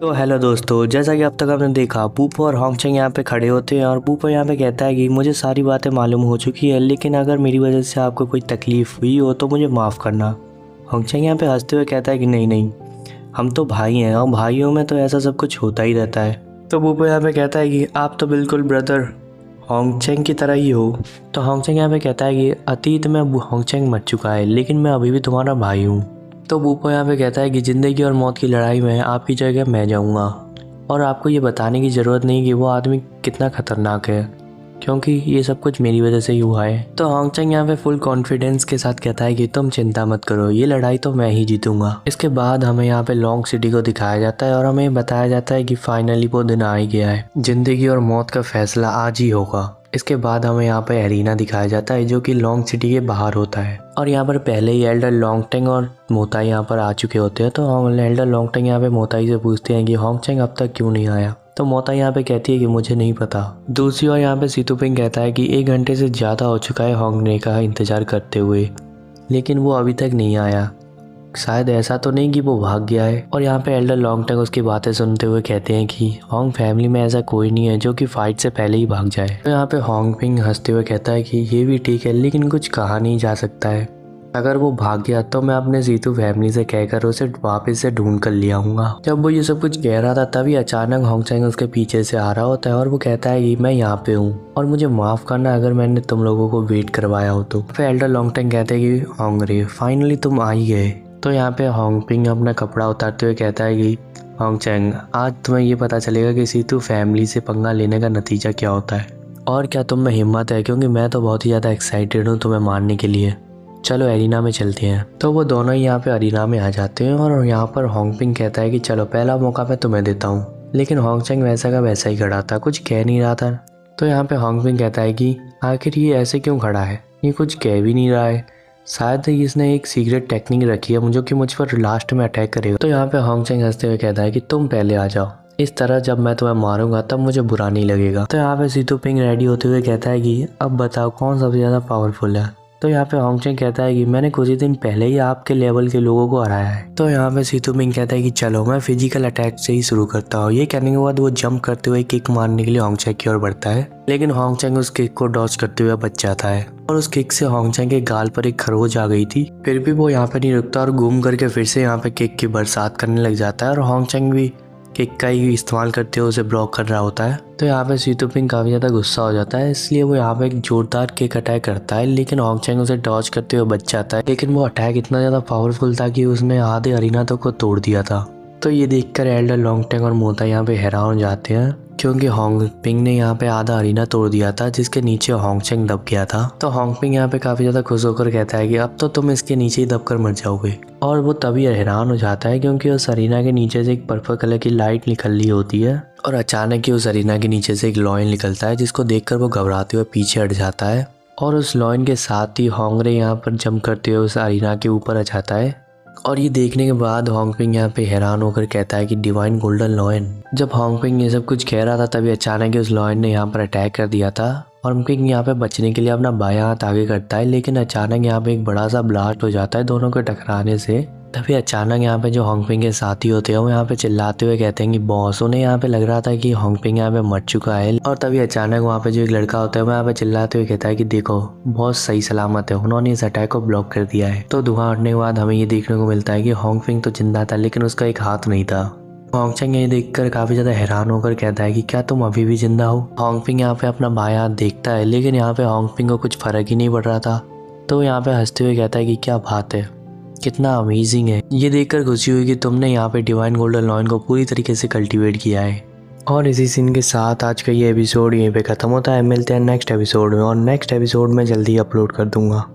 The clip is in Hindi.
तो हेलो दोस्तों, जैसा कि अब तक आपने देखा पूपो और होंगचेंग यहाँ पे खड़े होते हैं और पूपो यहाँ पे कहता है कि मुझे सारी बातें मालूम हो चुकी है, लेकिन अगर मेरी वजह से आपको कोई तकलीफ़ हुई हो तो मुझे माफ़ करना। होंगचेंग यहाँ पे हंसते हुए कहता है कि नहीं नहीं, हम तो भाई हैं और भाइयों में तो ऐसा सब कुछ होता ही रहता है। तो पूपो यहाँ पे कहता है कि आप तो बिल्कुल ब्रदर होंगचेंग की तरह ही हो। तो होंगचेंग यहाँ पे कहता है कि अतीत में होंगचेंग मर चुका है, लेकिन मैं अभी भी तुम्हारा भाई हूँ। तो पूपो यहाँ पे कहता है कि ज़िंदगी और मौत की लड़ाई में आपकी जगह मैं जाऊँगा और आपको ये बताने की ज़रूरत नहीं कि वो आदमी कितना खतरनाक है, क्योंकि ये सब कुछ मेरी वजह से ही हुआ है। तो होंगचेंग यहाँ पे फुल कॉन्फिडेंस के साथ कहता है कि तुम चिंता मत करो, ये लड़ाई तो मैं ही जीतूंगा। इसके बाद हमें यहाँ पे लॉन्ग सिटी को दिखाया जाता है और हमें बताया जाता है कि फाइनली वो दिन आ ही गया है, ज़िंदगी और मौत का फैसला आज ही होगा। इसके बाद हमें यहाँ पे एरिना दिखाया जाता है जो कि लॉन्ग सिटी के बाहर होता है और यहाँ पर पहले ही एल्डर लॉन्गटेंग और मोताई यहाँ पर आ चुके होते हैं। तो एल्डर लॉन्गटेंग यहाँ पे मोताई से पूछते हैं कि होंगचेंग अब तक क्यों नहीं आया। तो मोताई यहाँ पे कहती है कि मुझे नहीं पता। दूसरी ओर यहाँ पे सीतुपिंग कहता है कि 1 घंटे से ज़्यादा हो चुका है होंगने का इंतज़ार करते हुए, लेकिन वो अभी तक नहीं आया। शायद ऐसा तो नहीं कि वो भाग गया है। और यहाँ पे एल्डर लॉन्गटेंग उसकी बातें सुनते हुए कहते हैं कि होंग फैमिली में ऐसा कोई नहीं है जो कि फाइट से पहले ही भाग जाए। तो यहाँ पे होंगपिंग हंसते हुए कहता है कि ये भी ठीक है, लेकिन कुछ कहा नहीं जा सकता है। अगर वो भाग गया तो मैं अपने जीतू फैमिली से कहकर उसे वापस से ढूंढ कर ले आऊँगा। जब वो ये सब कुछ कह रहा था तभी अचानक होंगचेंग उसके पीछे से आ रहा होता है और वो कहता है कि मैं यहाँ पे हूँ और मुझे माफ़ करना अगर मैंने तुम लोगों को वेट करवाया हो तो। फिर एल्डर लॉन्गटेंग कहते हैं कि होंगरे फाइनली तुम आ ही गए। तो यहाँ पे होंगपिंग अपना कपड़ा उतारते हुए कहता है कि होंगचेंग आज तुम्हें ये पता चलेगा कि सीतू फैमिली से पंगा लेने का नतीजा क्या होता है और क्या तुम में हिम्मत है, क्योंकि मैं तो बहुत ही ज़्यादा एक्साइटेड हूँ तुम्हें मारने के लिए। चलो एरिना में चलते हैं। तो वो दोनों ही यहाँ पे एरिना में आ जाते हैं और यहाँ पर होंगपिंग कहता है कि चलो पहला मौका मैं तुम्हें देता हूँ, लेकिन होंगचेंग वैसा का वैसा ही खड़ा था, कुछ कह नहीं रहा था। तो यहाँ पे होंगपिंग कहता है कि आखिर ये ऐसे क्यों खड़ा है, ये कुछ कह भी नहीं रहा है, शायद इसने एक सीक्रेट टेक्निक रखी है जो कि मुझ पर लास्ट में अटैक करेगा। तो यहाँ पे होंगचेंग हंसते हुए कहता है कि तुम पहले आ जाओ, इस तरह जब मैं तुम्हें मारूंगा तब मुझे बुरा नहीं लगेगा। तो यहाँ पे सीतुपिंग रेडी होते हुए कहता है कि अब बताओ कौन सबसे ज़्यादा पावरफुल है। तो यहाँ पे होंगचेंग कहता है कि मैंने कुछ ही दिन पहले ही आपके लेवल के लोगों को हराया है। तो यहाँ पे सीतुपिंग कहता है कि चलो मैं फिजिकल अटैक से ही शुरू करता हूँ। ये कहने के बाद वो जंप करते हुए किक मारने के लिए होंगचेंग की ओर बढ़ता है, लेकिन होंगचेंग उस किक को डॉज करते हुए बच जाता है और उस किक से होंगचेंग के गाल पर एक खरोच आ गई थी। फिर भी वो यहाँ पे नहीं रुकता और घूम करके फिर से यहाँ पे किक की बरसात करने लग जाता है और होंगचेंग भी किक का ही इस्तेमाल करते हुए उसे ब्लॉक कर रहा होता है। तो यहाँ पे सीतुपिंग काफ़ी ज़्यादा गुस्सा हो जाता है, इसलिए वो यहाँ पे एक जोरदार किक अटैक करता है, लेकिन होंगचेंग उसे डॉज करते हुए बच जाता है। लेकिन वो अटैक इतना ज़्यादा पावरफुल था कि उसने आधे अरीना तक को तोड़ दिया था। तो ये देखकर एल्डर लॉन्गटेंग और मोता यहाँ पे हैरान हो जाते हैं, क्योंकि होंगपिंग ने यहाँ पे आधा अरीना तोड़ दिया था जिसके नीचे होंगचेंग दब गया था। तो होंगपिंग यहाँ पे काफ़ी ज़्यादा खुश होकर कहता है कि अब तो तुम इसके नीचे ही दबकर मर जाओगे। और वो तभी हैरान हो जाता है क्योंकि उस अरीना के नीचे से एक पर्पल कलर की लाइट निकल रही होती है और अचानक ही उस अरीना के नीचे से एक लॉयन निकलता है, जिसको देखकर वो घबराते हुए पीछे हट जाता है और उस लॉयन के साथ ही होंगरे यहाँ पर जंप करते हुए उस अरीना के ऊपर आ जाता है। और ये देखने के बाद होंगपिंग यहाँ पे हैरान होकर कहता है कि डिवाइन गोल्डन लॉयन। जब होंगपिंग ये सब कुछ कह रहा था तभी अचानक ही उस लॉयन ने यहाँ पर अटैक कर दिया था और होंगपिंग यहाँ पे बचने के लिए अपना बायां हाथ आगे करता है, लेकिन अचानक यहाँ पे एक बड़ा सा ब्लास्ट हो जाता है दोनों के टकराने से। तभी अचानक यहाँ पे जो होंगपिंग के साथी होते हैं वो यहाँ पे चिल्लाते हुए कहते हैं कि बॉस। उन्हें यहाँ पे लग रहा था कि होंगपिंग यहाँ पे मर चुका है और तभी अचानक वहाँ पे जो एक लड़का होता है वो यहाँ पे चिल्लाते हुए कहता है कि देखो बॉस सही सलामत है, उन्होंने इस अटैक को ब्लॉक कर दिया है। तो धुआं उठने के बाद हमें ये देखने को मिलता है कि होंगपिंग तो जिंदा था, लेकिन उसका एक हाथ नहीं था। होंगचेंग ये देखकर काफी ज्यादा हैरान होकर कहता है कि क्या तुम अभी भी जिंदा हो। होंगपिंग यहाँ पे अपना बायां हाथ देखता है, लेकिन यहाँ पे होंगपिंग को कुछ फर्क ही नहीं पड़ रहा था। तो यहाँ पे हंसते हुए कहता है कि क्या बात है, कितना अमेजिंग है। ये देखकर खुशी हुई कि तुमने यहाँ पे डिवाइन गोल्डन लॉयन को पूरी तरीके से कल्टीवेट किया है। और इसी सीन के साथ आज का ये एपिसोड यहीं पे ख़त्म होता है। मिलते हैं नेक्स्ट एपिसोड में और नेक्स्ट एपिसोड में जल्दी अपलोड कर दूंगा।